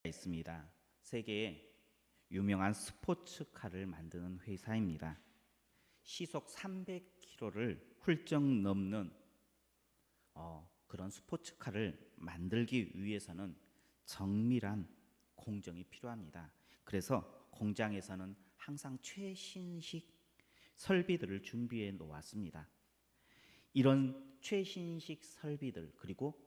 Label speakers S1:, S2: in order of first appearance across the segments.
S1: 있습니다. 세계에 유명한 스포츠카를 만드는 회사입니다. 시속 300km를 훌쩍 넘는 그런 스포츠카를 만들기 위해서는 정밀한 공정이 필요합니다. 그래서 공장에서는 항상 최신식 설비들을 준비해 놓았습니다. 이런 최신식 설비들 그리고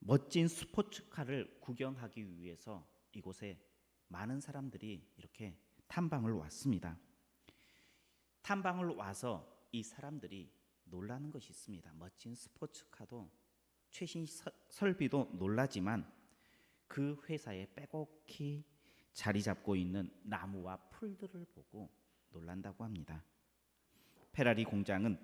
S1: 멋진 스포츠카를 구경하기 위해서 이곳에 많은 사람들이 이렇게 탐방을 왔습니다. 탐방을 와서 이 사람들이 놀라는 것이 있습니다. 멋진 스포츠카도 최신 설비도 놀라지만 그 회사에 빼곡히 자리 잡고 있는 나무와 풀들을 보고 놀란다고 합니다. 페라리 공장은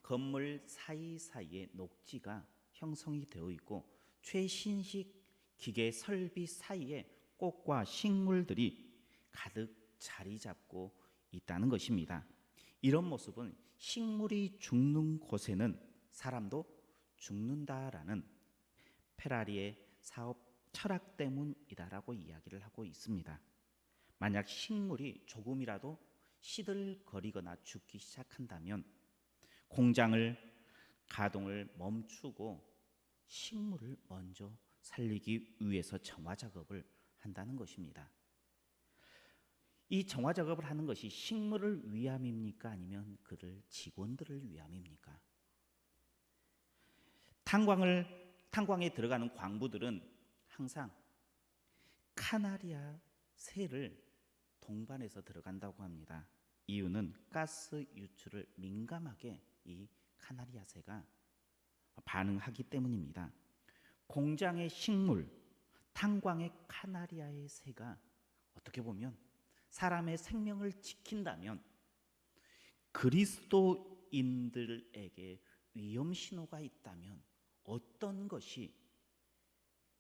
S1: 건물 사이사이에 녹지가 형성이 되어 있고 최신식 기계 설비 사이에 꽃과 식물들이 가득 자리 잡고 있다는 것입니다. 이런 모습은 식물이 죽는 곳에는 사람도 죽는다라는 페라리의 사업 철학 때문이다라고 이야기를 하고 있습니다. 만약 식물이 조금이라도 시들거리거나 죽기 시작한다면 공장을 가동을 멈추고 식물을 먼저 살리기 위해서 정화 작업을 한다는 것입니다. 이 정화 작업을 하는 것이 식물을 위함입니까? 아니면 그들 직원들을 위함입니까? 탄광에 들어가는 광부들은 항상 카나리아 새를 동반해서 들어간다고 합니다. 이유는 가스 유출을 민감하게 이 카나리아 새가 반응하기 때문입니다. 공장의 식물, 탄광의 카나리아의 새가 어떻게 보면 사람의 생명을 지킨다면 그리스도인들에게 위험 신호가 있다면 어떤 것이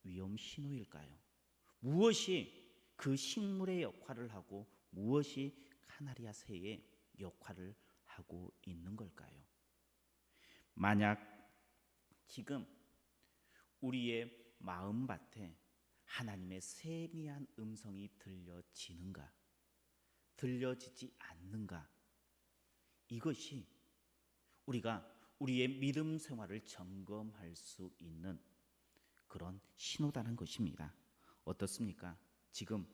S1: 위험 신호일까요? 무엇이 그 식물의 역할을 하고 무엇이 카나리아 새의 역할을 하고 있는 걸까요? 만약 지금 우리의 마음밭에 하나님의 세미한 음성이 들려지는가, 들려지지 않는가, 이것이 우리가 우리의 믿음 생활을 점검할 수 있는 그런 신호다는 것입니다. 어떻습니까? 지금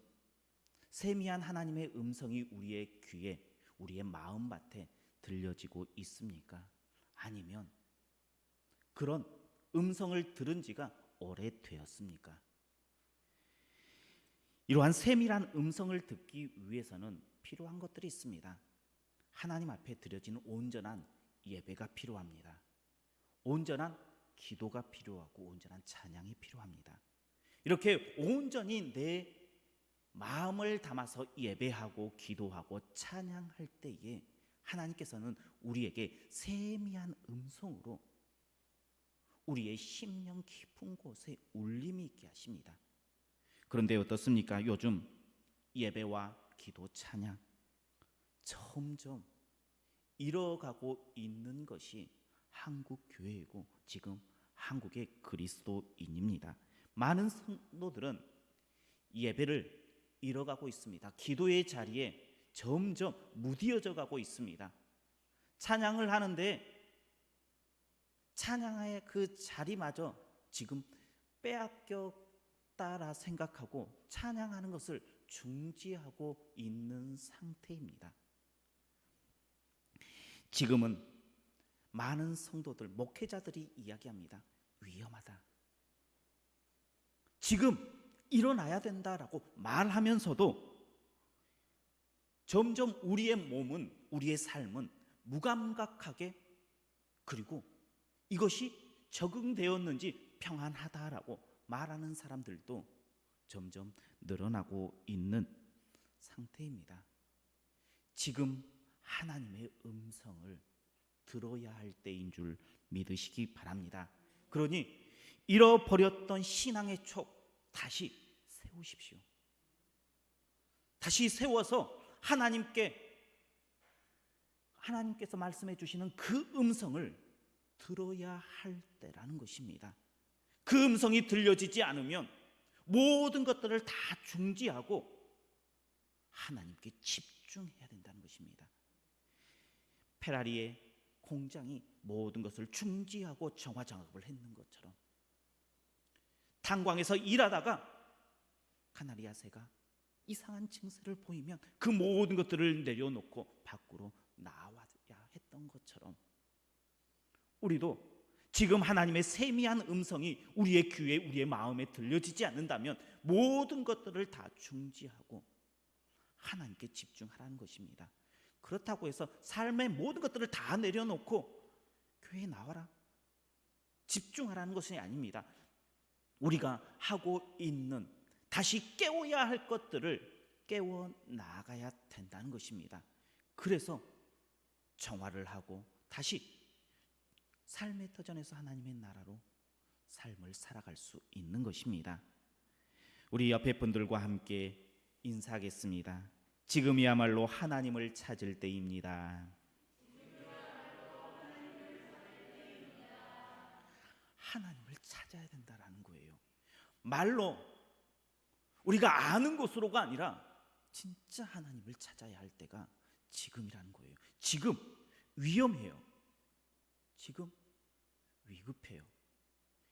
S1: 세미한 하나님의 음성이 우리의 귀에, 우리의 마음밭에 들려지고 있습니까? 아니면 그런 음성을 들은 지가 오래되었습니까? 이러한 세밀한 음성을 듣기 위해서는 필요한 것들이 있습니다. 하나님 앞에 드려지는 온전한 예배가 필요합니다. 온전한 기도가 필요하고 온전한 찬양이 필요합니다. 이렇게 온전히 내 마음을 담아서 예배하고 기도하고 찬양할 때에 하나님께서는 우리에게 세미한 음성으로 우리의 심령 깊은 곳에 울림이 있게 하십니다. 그런데 어떻습니까? 요즘 예배와 기도 찬양 점점 잃어가고 있는 것이 한국 교회이고 지금 한국의 그리스도인입니다. 많은 성도들은 예배를 잃어가고 있습니다. 기도의 자리에 점점 무뎌져 가고 있습니다. 찬양을 하는데 찬양의 그 자리마저 지금 빼앗겼다라 생각하고 찬양하는 것을 중지하고 있는 상태입니다. 지금은 많은 성도들, 목회자들이 이야기합니다. 위험하다. 지금 일어나야 된다라고 말하면서도 점점 우리의 몸은, 우리의 삶은 무감각하게, 그리고 이것이 적응되었는지 평안하다라고 말하는 사람들도 점점 늘어나고 있는 상태입니다. 지금 하나님의 음성을 들어야 할 때인 줄 믿으시기 바랍니다. 그러니 잃어버렸던 신앙의 촉 다시 세우십시오. 다시 세워서 하나님께서 말씀해 주시는 그 음성을 들어야 할 때라는 것입니다. 그 음성이 들려지지 않으면 모든 것들을 다 중지하고 하나님께 집중해야 된다는 것입니다. 페라리의 공장이 모든 것을 중지하고 정화 작업을 했는 것처럼 탄광에서 일하다가 카나리아 새가 이상한 증세를 보이면 그 모든 것들을 내려놓고 밖으로 나와야 했던 것처럼 우리도 지금 하나님의 세미한 음성이 우리의 귀에 우리의 마음에 들려지지 않는다면 모든 것들을 다 중지하고 하나님께 집중하라는 것입니다. 그렇다고 해서 삶의 모든 것들을 다 내려놓고 교회에 나와라 집중하라는 것이 아닙니다. 우리가 하고 있는 다시 깨워야 할 것들을 깨워 나가야 된다는 것입니다. 그래서 정화를 하고 다시 삶의 터전에서 하나님의 나라로 삶을 살아갈 수 있는 것입니다. 우리 옆에 분들과 함께 인사하겠습니다. 지금이야말로 하나님을 찾을 때입니다. 하나님을 찾아야 된다라는 거예요. 말로 우리가 아는 것으로가 아니라 진짜 하나님을 찾아야 할 때가 지금이라는 거예요. 지금 위험해요. 지금 위급해요.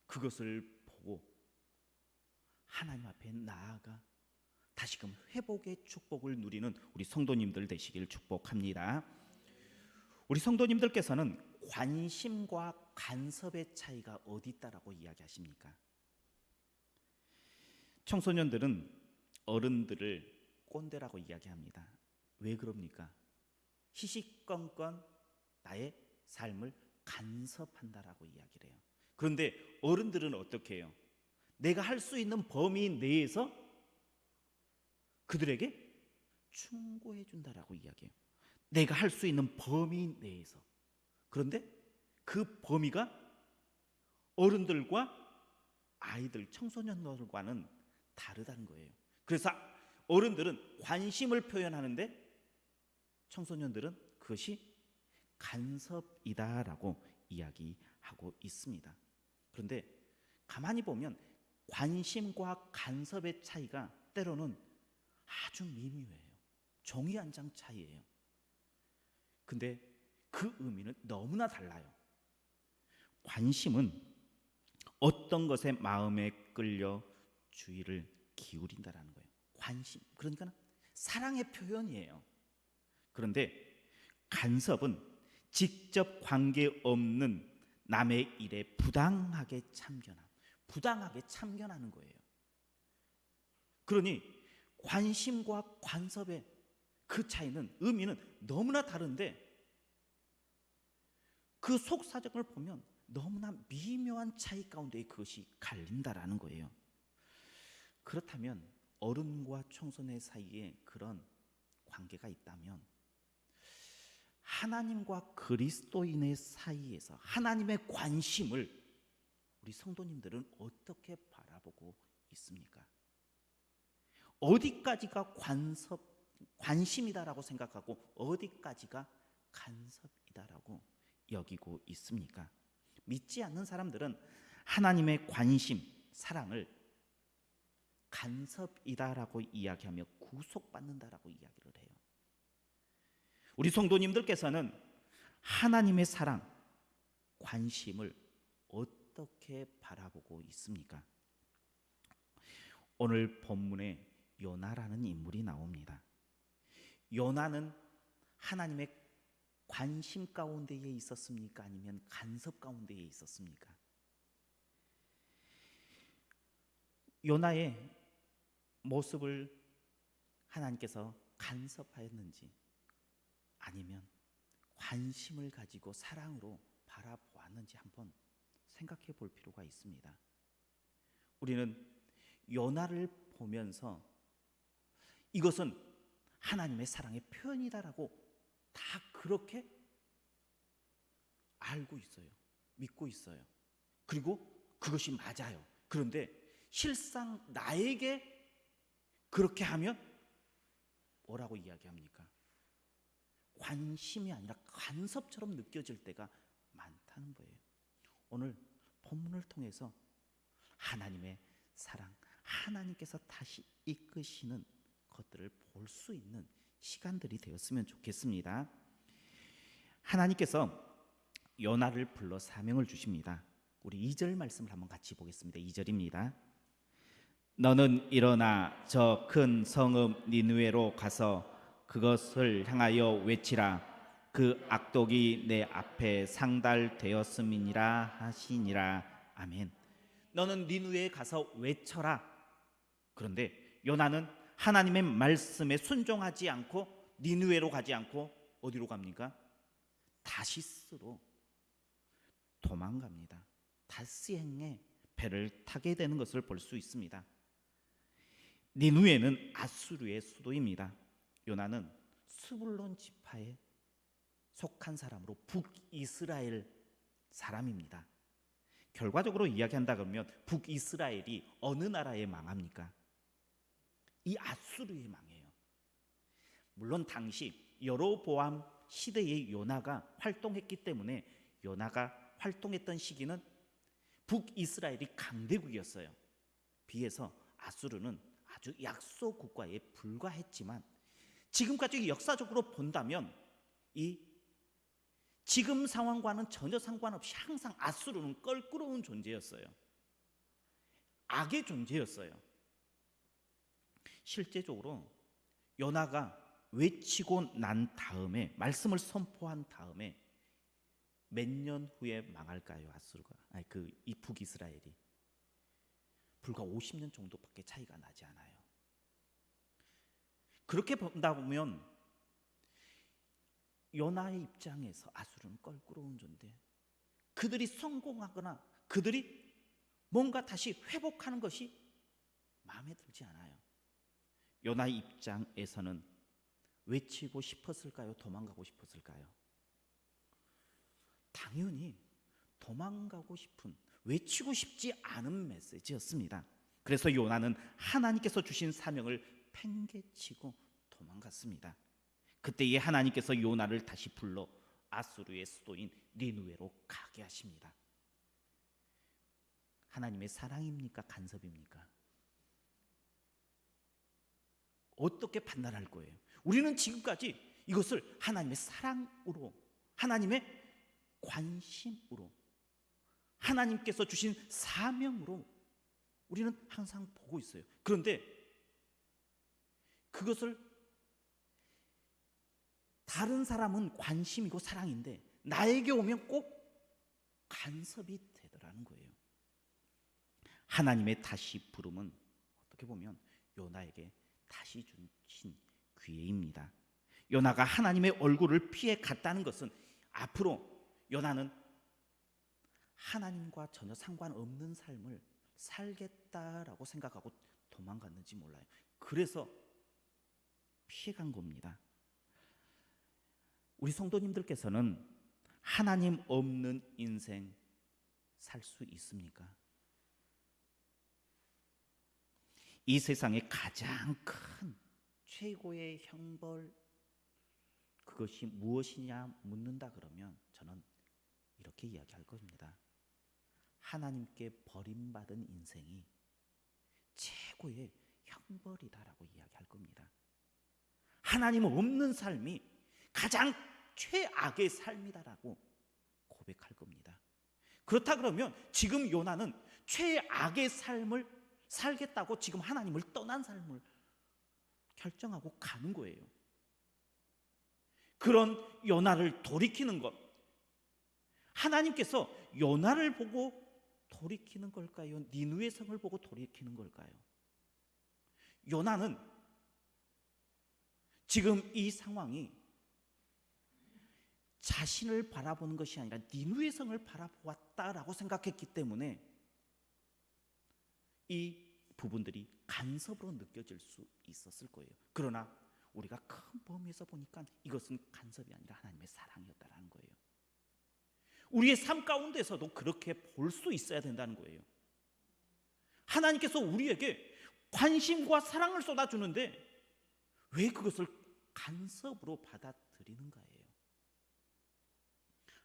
S1: 그것을 보고 하나님 앞에 나아가 다시금 회복의 축복을 누리는 우리 성도님들 되시길 축복합니다. 우리 성도님들께서는 관심과 간섭의 차이가 어디 있다라고 이야기하십니까? 청소년들은 어른들을 꼰대라고 이야기합니다. 왜 그럽니까? 시시건건 나의 삶을 간섭한다라고 이야기를 해요. 그런데 어른들은 어떻게 해요? 내가 할 수 있는 범위 내에서 그들에게 충고해 준다라고 이야기해요. 내가 할 수 있는 범위 내에서. 그런데 그 범위가 어른들과 아이들, 청소년들과는 다르다는 거예요. 그래서 어른들은 관심을 표현하는데 청소년들은 그것이 간섭이다라고 이야기하고 있습니다. 그런데 가만히 보면 관심과 간섭의 차이가 때로는 아주 미미해요. 종이 한 장 차이예요. 근데 그 의미는 너무나 달라요. 관심은 어떤 것에 마음에 끌려 주의를 기울인다라는 거예요. 관심, 그러니까 사랑의 표현이에요. 그런데 간섭은 직접 관계없는 남의 일에 부당하게 참견하는 거예요. 그러니 관심과 간섭의 그 차이는 의미는 너무나 다른데 그 속사정을 보면 너무나 미묘한 차이 가운데 그것이 갈린다라는 거예요. 그렇다면 어른과 청소년 사이에 그런 관계가 있다면 하나님과 그리스도인의 사이에서 하나님의 관심을 우리 성도님들은 어떻게 바라보고 있습니까? 어디까지가 관심이다라고 생각하고 어디까지가 간섭이다라고 여기고 있습니까? 믿지 않는 사람들은 하나님의 관심, 사랑을 간섭이다라고 이야기하며 구속받는다라고 이야기를 해요. 우리 성도님들께서는 하나님의 사랑, 관심을 어떻게 바라보고 있습니까? 오늘 본문에 요나라는 인물이 나옵니다. 요나는 하나님의 관심 가운데에 있었습니까? 아니면 간섭 가운데에 있었습니까? 요나의 모습을 하나님께서 간섭하였는지 아니면 관심을 가지고 사랑으로 바라보았는지 한번 생각해 볼 필요가 있습니다. 우리는 요나를 보면서 이것은 하나님의 사랑의 표현이다라고 다 그렇게 알고 있어요. 믿고 있어요. 그리고 그것이 맞아요. 그런데 실상 나에게 그렇게 하면 뭐라고 이야기합니까? 관심이 아니라 간섭처럼 느껴질 때가 많다는 거예요. 오늘 본문을 통해서 하나님의 사랑, 하나님께서 다시 이끄시는 것들을 볼 수 있는 시간들이 되었으면 좋겠습니다. 하나님께서 요나를 불러 사명을 주십니다. 우리 2절 말씀을 한번 같이 보겠습니다. 2절입니다. 너는 일어나 저 큰 성읍 니느웨로 가서 그것을 향하여 외치라. 그 악독이 내 앞에 상달되었음이니라 하시니라. 아멘. 너는 니느웨에 가서 외쳐라. 그런데 요나는 하나님의 말씀에 순종하지 않고 니느웨로 가지 않고 어디로 갑니까? 다시스로 도망갑니다. 다시행에 배를 타게 되는 것을 볼 수 있습니다. 니느웨는 아수르의 수도입니다. 요나는 스불론 지파에 속한 사람으로 북이스라엘 사람입니다. 결과적으로 이야기한다 그러면 북이스라엘이 어느 나라에 망합니까? 이 아수르에 망해요. 물론 당시 여로보암 시대의 요나가 활동했기 때문에 요나가 활동했던 시기는 북이스라엘이 강대국이었어요. 비해서 아수르는 아주 약소 국가에 불과했지만 지금까지 역사적으로 본다면 이 지금 상황과는 전혀 상관없이 항상 아수르는 껄끄러운 존재였어요. 악의 존재였어요. 실제적으로 요나가 외치고 난 다음에 말씀을 선포한 다음에 몇 년 후에 망할까요? 아수르가 이 북이스라엘이 불과 50년 정도밖에 차이가 나지 않아요. 그렇게 본다 보면 요나의 입장에서 아수르는 껄끄러운 존재, 그들이 성공하거나 그들이 뭔가 다시 회복하는 것이 마음에 들지 않아요. 요나의 입장에서는 외치고 싶었을까요? 도망가고 싶었을까요? 당연히 도망가고 싶은, 외치고 싶지 않은 메시지였습니다. 그래서 요나는 하나님께서 주신 사명을 팽개치고 도망갔습니다. 그때에 하나님께서 요나를 다시 불러 아수르의 수도인 니느웨로 가게 하십니다. 하나님의 사랑입니까? 간섭입니까? 어떻게 판단할 거예요? 우리는 지금까지 이것을 하나님의 사랑으로, 하나님의 관심으로, 하나님께서 주신 사명으로 우리는 항상 보고 있어요. 그런데 그것을 다른 사람은 관심이고 사랑인데 나에게 오면 꼭 간섭이 되더라는 거예요. 하나님의 다시 부름은 어떻게 보면 요나에게 다시 주신 기회입니다. 요나가 하나님의 얼굴을 피해 갔다는 것은 앞으로 요나는 하나님과 전혀 상관없는 삶을 살겠다라고 생각하고 도망갔는지 몰라요. 그래서 피해간 겁니다. 우리 성도님들께서는 하나님 없는 인생 살 수 있습니까? 이 세상의 가장 큰 최고의 형벌, 그것이 무엇이냐 묻는다 그러면 저는 이렇게 이야기할 겁니다. 하나님께 버림받은 인생이 최고의 형벌이다라고 이야기할 겁니다. 하나님 없는 삶이 가장 최악의 삶이다라고 고백할 겁니다. 그렇다 그러면 지금 요나는 최악의 삶을 살겠다고 지금 하나님을 떠난 삶을 결정하고 가는 거예요. 그런 요나를 돌이키는 것, 하나님께서 요나를 보고 돌이키는 걸까요? 니느웨 성을 보고 돌이키는 걸까요? 요나는 지금 이 상황이 자신을 바라보는 것이 아니라 니느웨 성을 바라보았다라고 생각했기 때문에 이 부분들이 간섭으로 느껴질 수 있었을 거예요. 그러나 우리가 큰 범위에서 보니까 이것은 간섭이 아니라 하나님의 사랑이었다는 거예요. 우리의 삶 가운데서도 그렇게 볼 수 있어야 된다는 거예요. 하나님께서 우리에게 관심과 사랑을 쏟아주는데 왜 그것을 간섭으로 받아들이는가예요.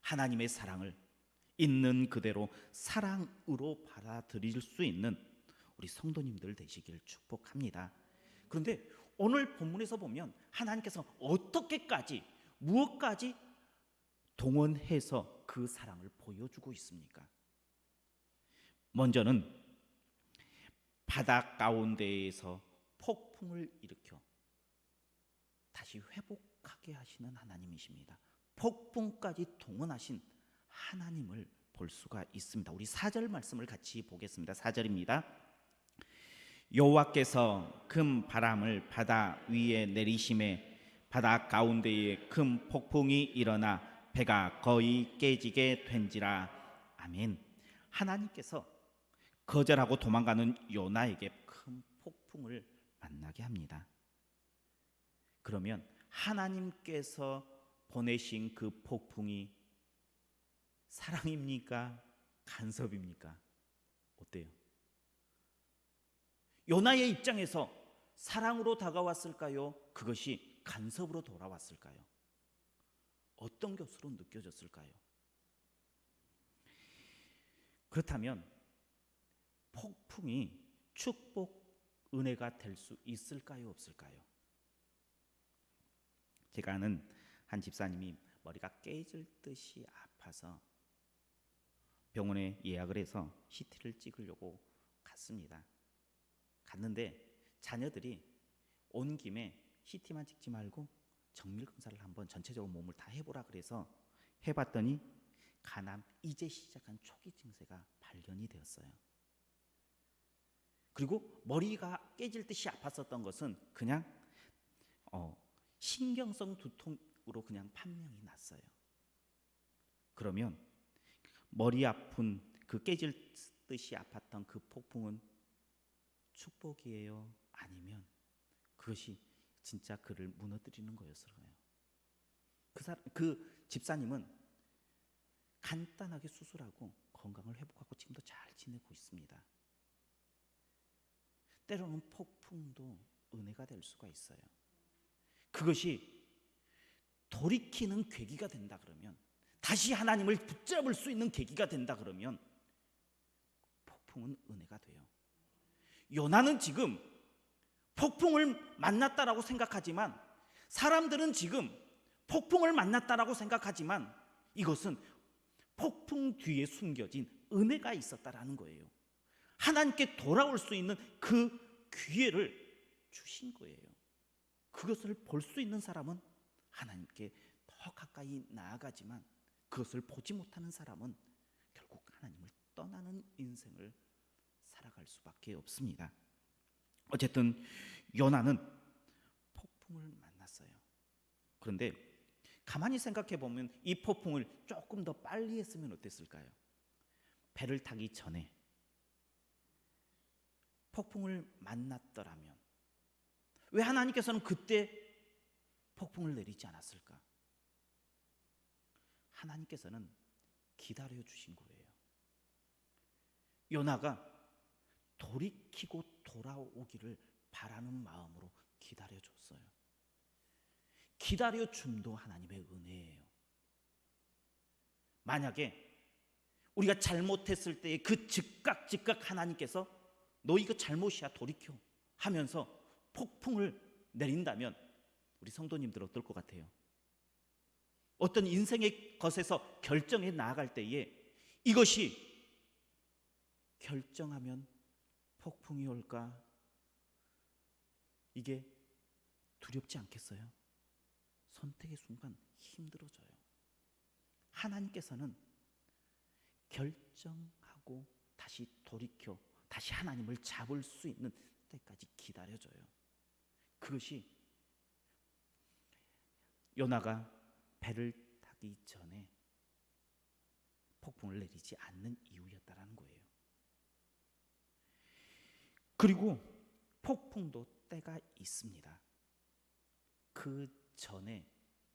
S1: 하나님의 사랑을 있는 그대로 사랑으로 받아들일 수 있는 우리 성도님들 되시길 축복합니다. 그런데 오늘 본문에서 보면 하나님께서 어떻게까지 무엇까지 동원해서 그 사랑을 보여주고 있습니까? 먼저는 바다 가운데에서 폭풍을 일으켜 다시 회복하게 하시는 하나님이십니다. 폭풍까지 동원하신 하나님을 볼 수가 있습니다. 우리 4절 말씀을 같이 보겠습니다. 4절입니다. 여호와께서 큰 바람을 바다 위에 내리심에 바다 가운데에 큰 폭풍이 일어나 배가 거의 깨지게 된지라. 아멘. 하나님께서 거절하고 도망가는 요나에게 큰 폭풍을 만나게 합니다. 그러면 하나님께서 보내신 그 폭풍이 사랑입니까? 간섭입니까? 어때요? 요나의 입장에서 사랑으로 다가왔을까요? 그것이 간섭으로 돌아왔을까요? 어떤 것으로 느껴졌을까요? 그렇다면 폭풍이 축복, 은혜가 될 수 있을까요? 없을까요? 제가 아는 한 집사님이 머리가 깨질 듯이 아파서 병원에 예약을 해서 CT를 찍으려고 갔습니다. 갔는데 자녀들이 온 김에 CT만 찍지 말고 정밀 검사를 한번 전체적으로 몸을 다 해보라 그래서 해봤더니 간암 이제 시작한 초기 증세가 발견이 되었어요. 그리고 머리가 깨질 듯이 아팠었던 것은 그냥 신경성 두통으로 그냥 판명이 났어요. 그러면 머리 아픈 그 깨질 듯이 아팠던 그 폭풍은 축복이에요? 아니면 그것이 진짜 그를 무너뜨리는 거였을까요? 그 집사님은 간단하게 수술하고 건강을 회복하고 지금도 잘 지내고 있습니다. 때로는 폭풍도 은혜가 될 수가 있어요. 그것이 돌이키는 계기가 된다 그러면, 다시 하나님을 붙잡을 수 있는 계기가 된다 그러면 폭풍은 은혜가 돼요. 요나는 지금 폭풍을 만났다라고 생각하지만, 사람들은 지금 폭풍을 만났다라고 생각하지만 이것은 폭풍 뒤에 숨겨진 은혜가 있었다라는 거예요. 하나님께 돌아올 수 있는 그 기회를 주신 거예요. 그것을 볼 수 있는 사람은 하나님께 더 가까이 나아가지만, 그것을 보지 못하는 사람은 결국 하나님을 떠나는 인생을 살아갈 수밖에 없습니다. 어쨌든 요나는 폭풍을 만났어요. 그런데 가만히 생각해 보면 이 폭풍을 조금 더 빨리 했으면 어땠을까요? 배를 타기 전에 폭풍을 만났더라면 왜 하나님께서는 그때 폭풍을 내리지 않았을까? 하나님께서는 기다려 주신 거예요. 요나가 돌이키고 돌아오기를 바라는 마음으로 기다려 줬어요. 기다려 줌도 하나님의 은혜예요. 만약에 우리가 잘못했을 때의 그 즉각 하나님께서 너 이거 잘못이야 돌이켜 하면서 폭풍을 내린다면 우리 성도님들 어떨 것 같아요? 어떤 인생의 것에서 결정해 나아갈 때에 이것이 결정하면 폭풍이 올까? 이게 두렵지 않겠어요? 선택의 순간 힘들어져요. 하나님께서는 결정하고 다시 돌이켜 다시 하나님을 잡을 수 있는 때까지 기다려줘요. 그것이 요나가 배를 타기 전에 폭풍을 내리지 않는 이유였다라는 거예요. 그리고 폭풍도 때가 있습니다. 그 전에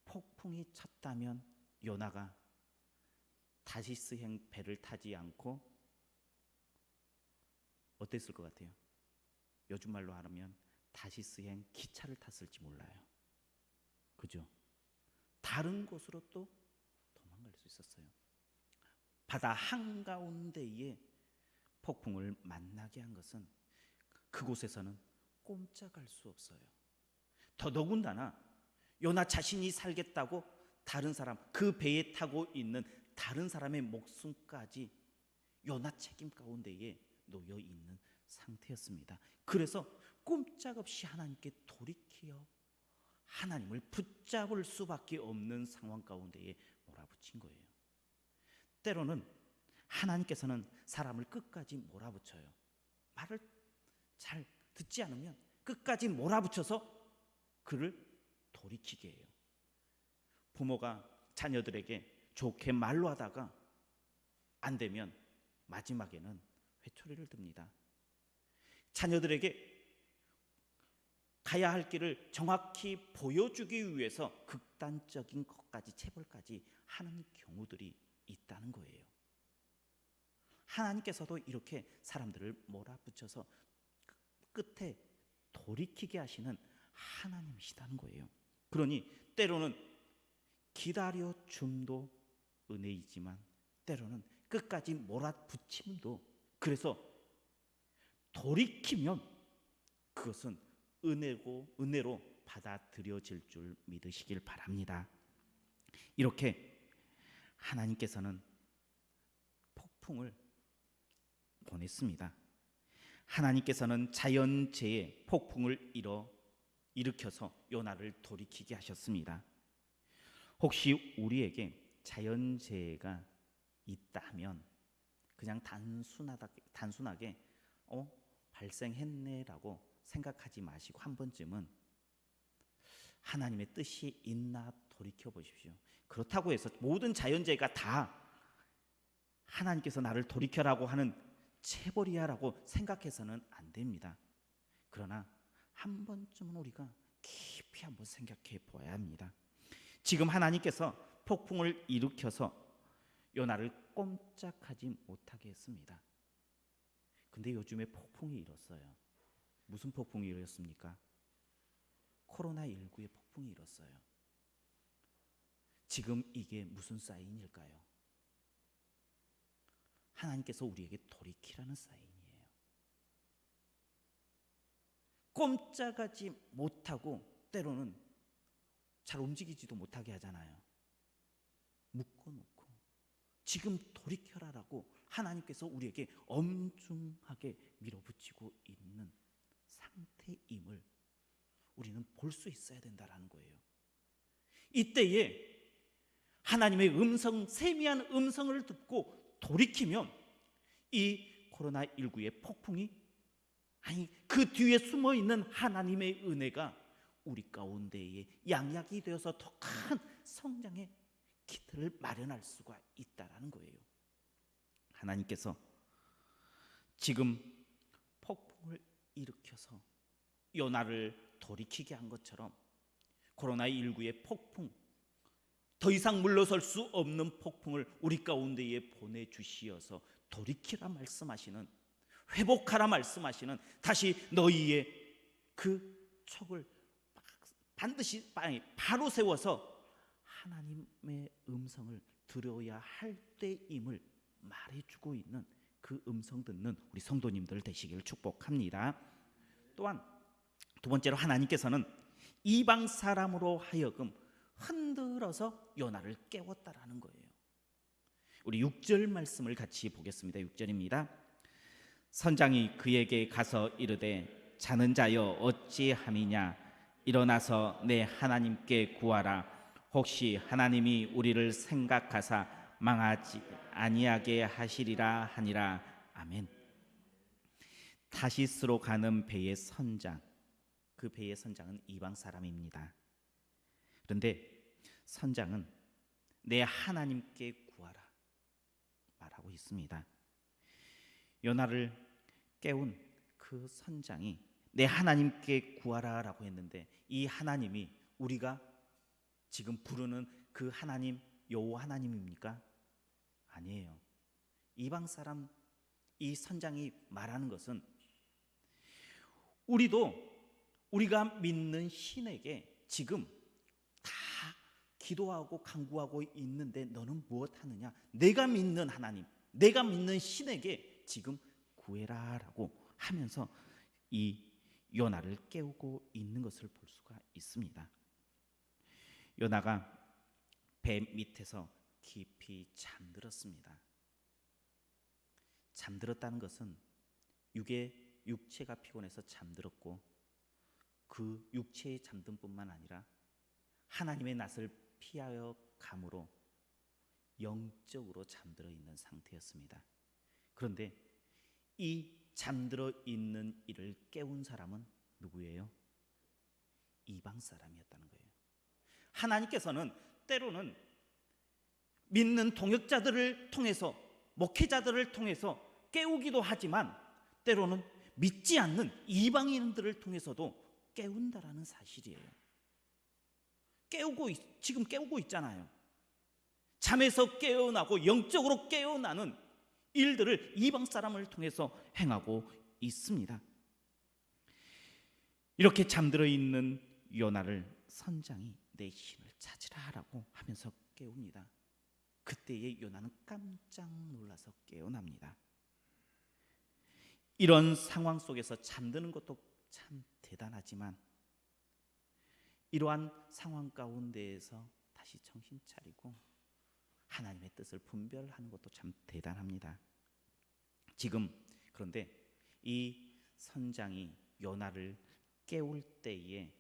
S1: 폭풍이 쳤다면 요나가 다시스행 배를 타지 않고 어땠을 것 같아요? 요즘 말로 하면 다시스행 기차를 탔을지 몰라요. 그죠? 다른 곳으로 또 도망갈 수 있었어요. 바다 한가운데에 폭풍을 만나게 한 것은 그곳에서는 꼼짝할 수 없어요. 더더군다나 요나 자신이 살겠다고 다른 사람, 그 배에 타고 있는 다른 사람의 목숨까지 요나 책임 가운데에 놓여 있는 상태였습니다. 그래서 꼼짝없이 하나님께 돌이켜 하나님을 붙잡을 수밖에 없는 상황 가운데에 몰아붙인 거예요. 때로는 하나님께서는 사람을 끝까지 몰아붙여요. 말을 잘 듣지 않으면 끝까지 몰아붙여서 그를 돌이키게 해요. 부모가 자녀들에게 좋게 말로 하다가 안 되면 마지막에는 회초리를 듭니다. 자녀들에게 가야 할 길을 정확히 보여주기 위해서 극단적인 것까지 체벌까지 하는 경우들이 있다는 거예요. 하나님께서도 이렇게 사람들을 몰아붙여서 끝에 돌이키게 하시는 하나님이시다는 거예요. 그러니 때로는 기다려 줌도 은혜이지만 때로는 끝까지 몰아붙임도, 그래서 돌이키면 그것은 은혜로 받아들여질 줄 믿으시길 바랍니다. 이렇게 하나님께서는 폭풍을 보냈습니다. 하나님께서는 자연재해 폭풍을 일으켜서 요나를 돌이키게 하셨습니다. 혹시 우리에게 자연재해가 있다면 그냥 단순하게 발생했네라고 생각하지 마시고 한 번쯤은 하나님의 뜻이 있나 돌이켜 보십시오. 그렇다고 해서 모든 자연재해가 다 하나님께서 나를 돌이켜라고 하는 체벌이야라고 생각해서는 안 됩니다. 그러나 한 번쯤은 우리가 깊이 한번 생각해 보아야 합니다. 지금 하나님께서 폭풍을 일으켜서 요나를 꼼짝하지 못하게 했습니다. 근데 요즘에 폭풍이 일었어요. 무슨 폭풍이 일었습니까? 코로나19의 폭풍이 일었어요. 지금 이게 무슨 사인일까요? 하나님께서 우리에게 돌이키라는 사인이에요. 꼼짝하지 못하고 때로는 잘 움직이지도 못하게 하잖아요. 묶어놓고 지금 돌이켜라라고 하나님께서 우리에게 엄중하게 밀어붙이고 있는 상태임을 우리는 볼 수 있어야 된다라는 거예요. 이때에 하나님의 음성, 세미한 음성을 듣고 돌이키면 이 코로나19의 폭풍이, 아니 그 뒤에 숨어있는 하나님의 은혜가 우리 가운데에 양약이 되어서 더 큰 성장의 기틀을 마련할 수가 있다라는 거예요. 하나님께서 지금 폭풍을 일으켜서 요나를 돌이키게 한 것처럼 코로나19의 폭풍, 더 이상 물러설 수 없는 폭풍을 우리 가운데에 보내주시어서 돌이키라 말씀하시는, 회복하라 말씀하시는, 다시 너희의 그 촉을 반드시 바로 세워서 하나님의 음성을 들어야 할 때임을 말해주고 있는 그 음성 듣는 우리 성도님들 되시길 축복합니다. 또한 두 번째로 하나님께서는 이방 사람으로 하여금 흔들어서 요나를 깨웠다라는 거예요. 우리 6절 말씀을 같이 보겠습니다. 6절입니다. 선장이 그에게 가서 이르되 자는 자여 어찌함이냐, 일어나서 내 하나님께 구하라. 혹시 하나님이 우리를 생각하사 망하지 아니하게 하시리라 하니라. 아멘. 다시스로 가는 배의 선장, 그 배의 선장은 이방 사람입니다. 그런데 선장은 내 하나님께 구하라 말하고 있습니다. 요나를 깨운 그 선장이 내 하나님께 구하라라고 했는데, 이 하나님이 우리가 지금 부르는 그 하나님 여호와 하나님입니까? 아니에요. 이방 사람 이 선장이 말하는 것은 우리가 믿는 신에게 지금 다 기도하고 간구하고 있는데 너는 무엇 하느냐? 내가 믿는 하나님, 내가 믿는 신에게 지금 구해라라고 하면서 이 요나를 깨우고 있는 것을 볼 수가 있습니다. 요나가 배 밑에서 깊이 잠들었습니다. 잠들었다는 것은 육체가 피곤해서 잠들었고, 그 육체의 잠듦뿐만 아니라 하나님의 낯을 피하여 감으로 영적으로 잠들어 있는 상태였습니다. 그런데 이 잠들어 있는 이를 깨운 사람은 누구예요? 이방 사람이었다는 거예요. 하나님께서는 때로는 믿는 동역자들을 통해서, 목회자들을 통해서 깨우기도 하지만 때로는 믿지 않는 이방인들을 통해서도 깨운다라는 사실이에요. 지금 깨우고 있잖아요. 잠에서 깨어나고 영적으로 깨어나는 일들을 이방 사람을 통해서 행하고 있습니다. 이렇게 잠들어 있는 요나를 선장이 내 신을 찾으라라고 하면서 깨웁니다. 그때의 요나는 깜짝 놀라서 깨어납니다. 이런 상황 속에서 잠드는 것도 참 대단하지만, 이러한 상황 가운데에서 다시 정신 차리고 하나님의 뜻을 분별하는 것도 참 대단합니다. 지금 그런데 이 선장이 요나를 깨울 때에,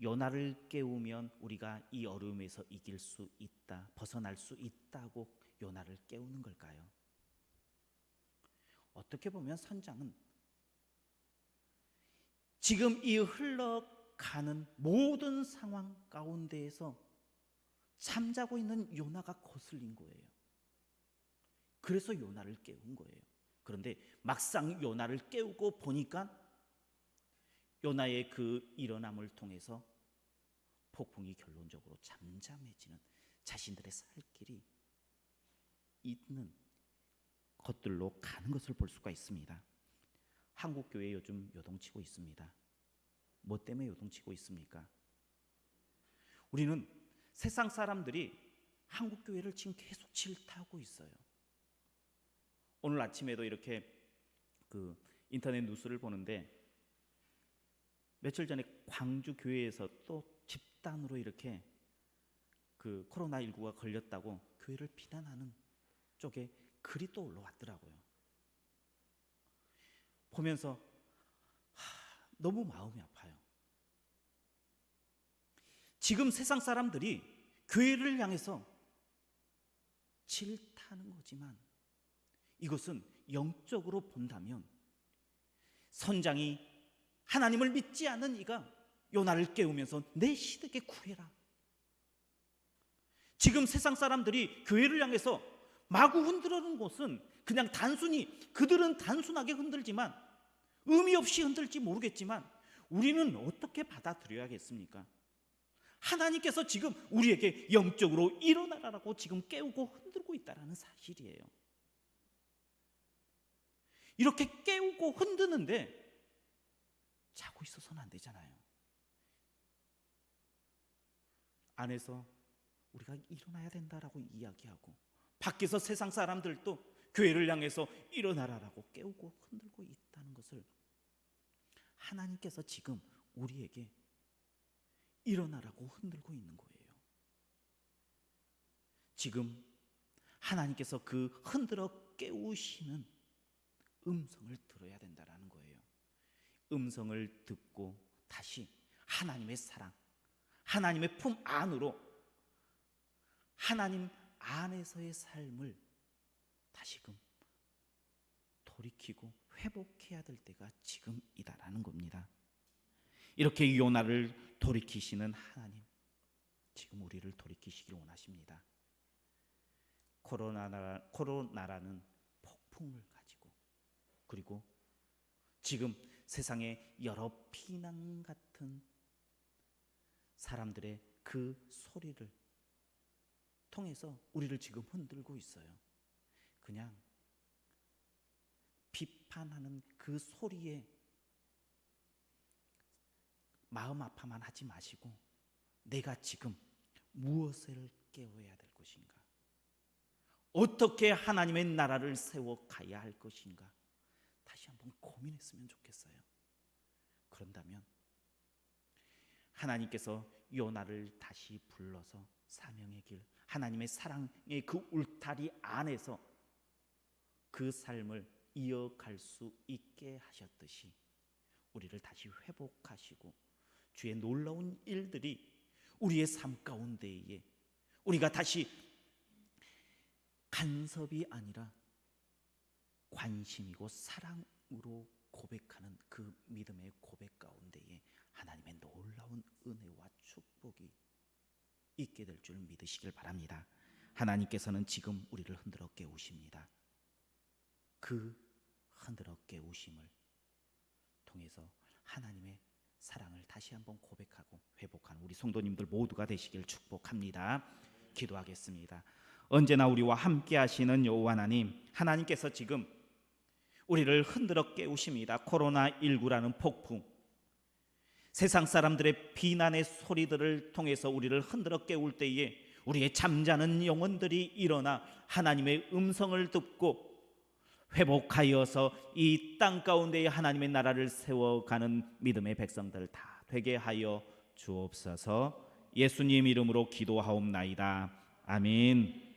S1: 요나를 깨우면 우리가 이 어려움에서 이길 수 있다, 벗어날 수 있다고 요나를 깨우는 걸까요? 어떻게 보면 선장은 지금 이 흘러가는 모든 상황 가운데에서 잠자고 있는 요나가 거슬린 거예요. 그래서 요나를 깨운 거예요. 그런데 막상 요나를 깨우고 보니까 요나의 그 일어남을 통해서 폭풍이 결론적으로 잠잠해지는, 자신들의 살 길이 있는 것들로 가는 것을 볼 수가 있습니다. 한국 교회 요즘 요동치고 있습니다. 뭐 때문에 요동치고 있습니까? 우리는 세상 사람들이 한국 교회를 지금 계속 질타하고 있어요. 오늘 아침에도 이렇게 그 인터넷 뉴스를 보는데, 며칠 전에 광주 교회에서 또 집단으로 이렇게 그 코로나19가 걸렸다고 교회를 비난하는 쪽에 글이 또 올라왔더라고요. 보면서 너무 마음이 아파요. 지금 세상 사람들이 교회를 향해서 질타하는 거지만, 이것은 영적으로 본다면 선장이 하나님을 믿지 않는 이가 요나를 깨우면서 내 시댁에 구해라. 지금 세상 사람들이 교회를 향해서 마구 흔들어는 것은 그냥 단순히, 그들은 단순하게 흔들지만, 의미 없이 흔들지 모르겠지만 우리는 어떻게 받아들여야겠습니까? 하나님께서 지금 우리에게 영적으로 일어나라고 지금 깨우고 흔들고 있다는 사실이에요. 이렇게 깨우고 흔드는데 자고 있어서는 안 되잖아요. 안에서 우리가 일어나야 된다라고 이야기하고, 밖에서 세상 사람들도 교회를 향해서 일어나라라고 깨우고 흔들고 있다는 것을 하나님께서 지금 우리에게 일어나라고 흔들고 있는 거예요. 지금 하나님께서 그 흔들어 깨우시는 음성을 들어야 된다라는 거예요. 음성을 듣고 다시 하나님의 사랑, 하나님의 품 안으로, 하나님 안에서의 삶을 다시금 돌이키고 회복해야 될 때가 지금이다라는 겁니다. 이렇게 요나를 돌이키시는 하나님, 지금 우리를 돌이키시길 원하십니다. 코로나라는 폭풍을 가지고, 그리고 지금 세상에 여러 피난 같은 사람들의 그 소리를 통해서 우리를 지금 흔들고 있어요. 그냥 비판하는 그 소리에 마음 아파만 하지 마시고, 내가 지금 무엇을 깨워야 될 것인가, 어떻게 하나님의 나라를 세워가야 할 것인가, 다시 한번 고민했으면 좋겠어요. 그런다면 하나님께서 요나를 다시 불러서 사명의 길, 하나님의 사랑의 그 울타리 안에서 그 삶을 이어갈 수 있게 하셨듯이 우리를 다시 회복하시고 주의 놀라운 일들이 우리의 삶 가운데에 우리가 다시 간섭이 아니라 관심이고 사랑으로 고백하는 그 믿음의 고백 가운데에 하나님의 놀라운 은혜와 축복이 있게 될 줄 믿으시길 바랍니다. 하나님께서는 지금 우리를 흔들어 깨우십니다. 그 흔들어 깨우심을 통해서 하나님의 사랑을 다시 한번 고백하고 회복하는 우리 성도님들 모두가 되시길 축복합니다. 기도하겠습니다. 언제나 우리와 함께 하시는 여호와 하나님, 하나님께서 지금 우리를 흔들어 깨우십니다. 코로나19라는 폭풍, 세상 사람들의 비난의 소리들을 통해서 우리를 흔들어 깨울 때에 우리의 잠자는 영혼들이 일어나 하나님의 음성을 듣고 회복하여서 이 땅 가운데에 하나님의 나라를 세워가는 믿음의 백성들 다 되게 하여 주옵소서. 예수님 이름으로 기도하옵나이다. 아멘.